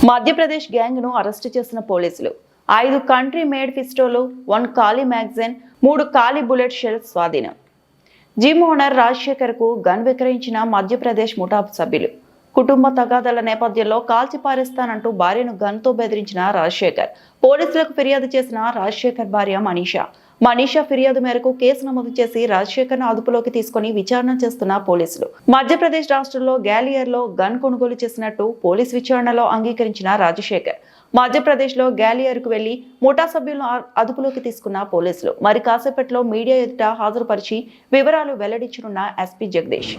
Madhya Pradesh గ్యాంగ్ను arrest చేసిన పోలీసులు 5 country made పిస్టోలు, 1 ఖాళీ మ్యాగజైన్, 3 ఖాళీ బుల్లెట్ షెల్స్ స్వాధీనం. జిమ్ ఓనర్ రాజశేఖర్కు గన్ విక్రయించిన మధ్యప్రదేశ్ ముఠా సభ్యులు. కుటుంబ తగాదాల నేపథ్యంలో కాల్చి పారేస్తానంటూ భార్యను గన్తో బెదిరించిన రాజశేఖర్. పోలీసులకు ఫిర్యాదు చేసిన రాజశేఖర్ భార్య మనీషా ఫిర్యాదు మేరకు కేసు నమోదు చేసి రాజశేఖర్ను అదుపులోకి తీసుకుని విచారణ చేస్తున్న పోలీసులు. మధ్యప్రదేశ్ రాష్ట్రంలో గ్వాలియర్లో గన్ కొనుగోలు చేసినట్టు పోలీసు విచారణలో అంగీకరించిన రాజశేఖర్ మధ్యప్రదేశ్లో గ్వాలియర్కు వెళ్లి ముఠా సభ్యులను అదుపులోకి తీసుకున్న పోలీసులు మరి కాసేపట్లో మీడియా ఎదుట హాజరుపరిచి వివరాలు వెల్లడించనున్న ఎస్పీ జగదీష్.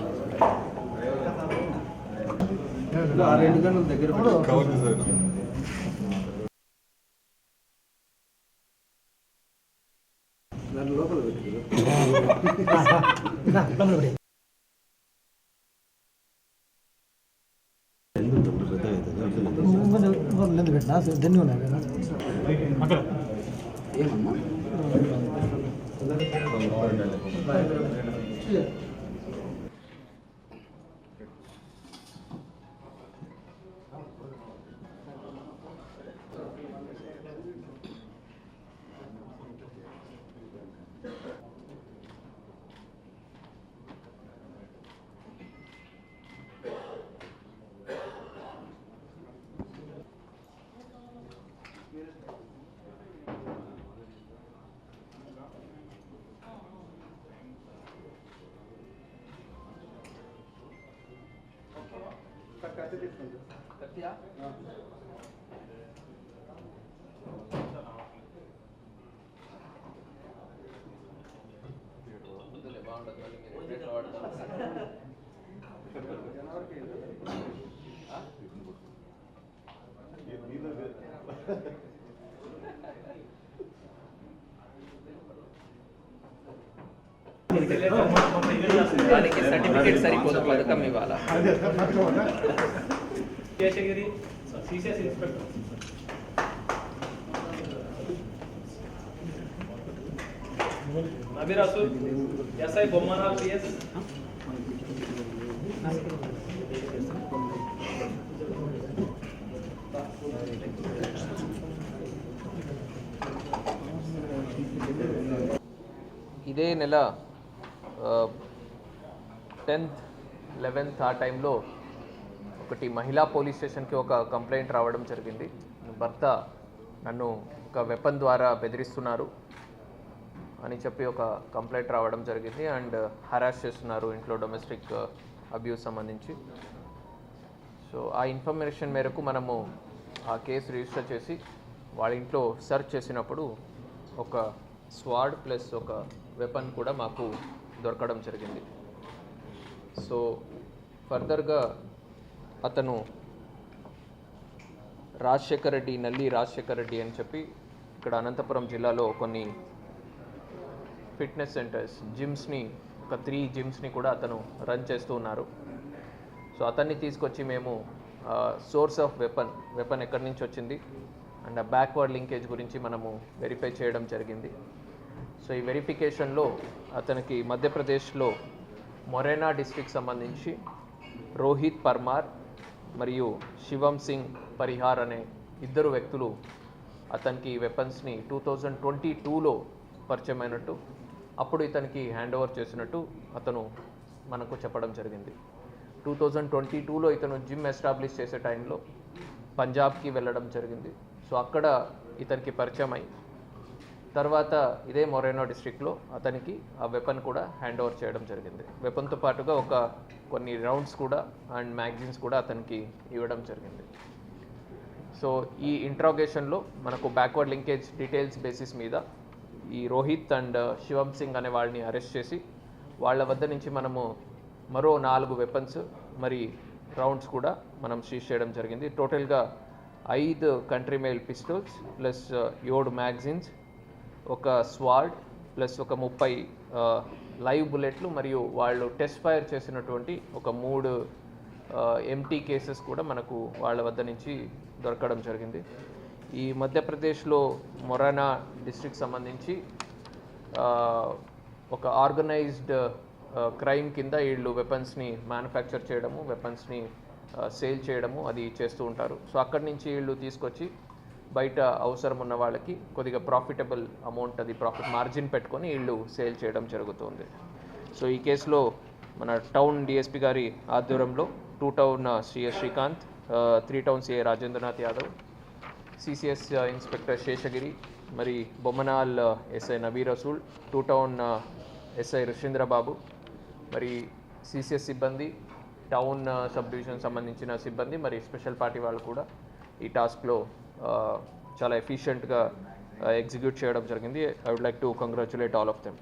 దానికి సర్టిఫికేట్ సరిపోదు, పథకం ఇవ్వాలా? Keshagiri CCS inspector Nabi Rasool SI Bommanal PS ఇదే నెల 10th, 11th ఆ టైంలో ఒకటి మహిళా పోలీస్ స్టేషన్కి ఒక కంప్లైంట్ రావడం జరిగింది. భర్త నన్ను ఒక వెపన్ ద్వారా బెదిరిస్తున్నారు అని చెప్పి ఒక కంప్లైంట్ రావడం జరిగింది అండ్ హరాస్ చేస్తున్నారు ఇంట్లో డొమెస్టిక్ అబ్యూస్ సంబంధించి. సో ఆ ఇన్ఫర్మేషన్ మేరకు మనము ఆ కేసు రిజిస్టర్ చేసి వాళ్ళ ఇంట్లో సెర్చ్ చేసినప్పుడు ఒక స్వాడ్ ప్లస్ ఒక వెపన్ కూడా మాకు దొరకడం జరిగింది. సో ఫర్దర్గా అతను నల్లి రాజశేఖర్ రెడ్డి అని చెప్పి ఇక్కడ అనంతపురం జిల్లాలో కొన్ని ఫిట్నెస్ సెంటర్స్ జిమ్స్ని ఒక 3 జిమ్స్ని కూడా అతను రన్ చేస్తూ ఉన్నారు. సో అతన్ని తీసుకొచ్చి మేము సోర్స్ ఆఫ్ వెపన్ ఎక్కడి నుంచి వచ్చింది అండ్ బ్యాక్వర్డ్ లింకేజ్ గురించి మనము వెరిఫై చేయడం జరిగింది. సో ఈ వెరిఫికేషన్లో అతనికి మధ్యప్రదేశ్లో మొరేనా డిస్ట్రిక్ట్ సంబంధించి రోహిత్ పర్మార్ మరియు శివం సింగ్ పరిహార్ అనే 2 వ్యక్తులు అతనికి వెపన్స్ని 2022లో పరిచయం అయినట్టు, అప్పుడు ఇతనికి హ్యాండ్ ఓవర్ చేసినట్టు అతను మనకు చెప్పడం జరిగింది. 2022లో ఇతను జిమ్ ఎస్టాబ్లిష్ చేసే టైంలో పంజాబ్కి వెళ్ళడం జరిగింది. సో అక్కడ ఇతనికి పరిచయం అయి తర్వాత ఇదే మొరేనా డిస్ట్రిక్ట్లో అతనికి ఆ వెపన్ కూడా హ్యాండ్ ఓవర్ చేయడం జరిగింది. వెపన్తో పాటుగా కొన్ని రౌండ్స్ కూడా అండ్ మ్యాగజైన్స్ కూడా అతనికి ఇవ్వడం జరిగింది. సో ఈ ఇంట్రాగేషన్లో మనకు బ్యాక్వర్డ్ లింకేజ్ డీటెయిల్స్ బేసిస్ మీద ఈ రోహిత్ అండ్ శివం సింగ్ అనే వాళ్ళని అరెస్ట్ చేసి వాళ్ళ వద్ద నుంచి మనము మరో 4 వెపన్స్ మరి రౌండ్స్ కూడా మనం సీజ్ చేయడం జరిగింది. టోటల్గా 5 country made pistols plus 7 magazines, ఒక స్వాడ్ ప్లస్ ఒక 30 లైవ్ బుల్లెట్లు మరియు వాళ్ళు టెస్ట్ ఫైర్ చేసినటువంటి ఒక 3 ఎంటీ కేసెస్ కూడా మనకు వాళ్ళ వద్ద నుంచి దొరకడం జరిగింది. ఈ మధ్యప్రదేశ్లో మొరేనా డిస్ట్రిక్ట్ సంబంధించి ఒక ఆర్గనైజ్డ్ క్రైమ్ కింద వీళ్ళు వెపన్స్ని మ్యానుఫ్యాక్చర్ చేయడము, వెపన్స్ని సేల్ చేయడము అది చేస్తూ ఉంటారు. సో అక్కడి నుంచి వీళ్ళు తీసుకొచ్చి బయట అవసరం ఉన్న వాళ్ళకి కొద్దిగా ప్రాఫిటబుల్ అమౌంట్, అది ప్రాఫిట్ మార్జిన్ పెట్టుకొని వీళ్ళు సేల్ చేయడం జరుగుతుంది. సో ఈ కేసులో మన టౌన్ డిఎస్పీ గారి ఆధ్వర్యంలో 2 town CS Srikanth, 3 town CI Rajendranath Yadav, CCS inspector Seshagiri, మరి Bommanal SI Nabi Rasool, 2 town SI Rushendrababu, మరి సిసిఎస్ సిబ్బంది, టౌన్ సబ్ డివిజన్ సంబంధించిన సిబ్బంది, మరి స్పెషల్ పార్టీ వాళ్ళు కూడా ఈ టాస్క్లో చాలా ఎఫిషియెంట్గా ఎగ్జిక్యూట్ చేయడం జరిగింది. I would like to congratulate all of them.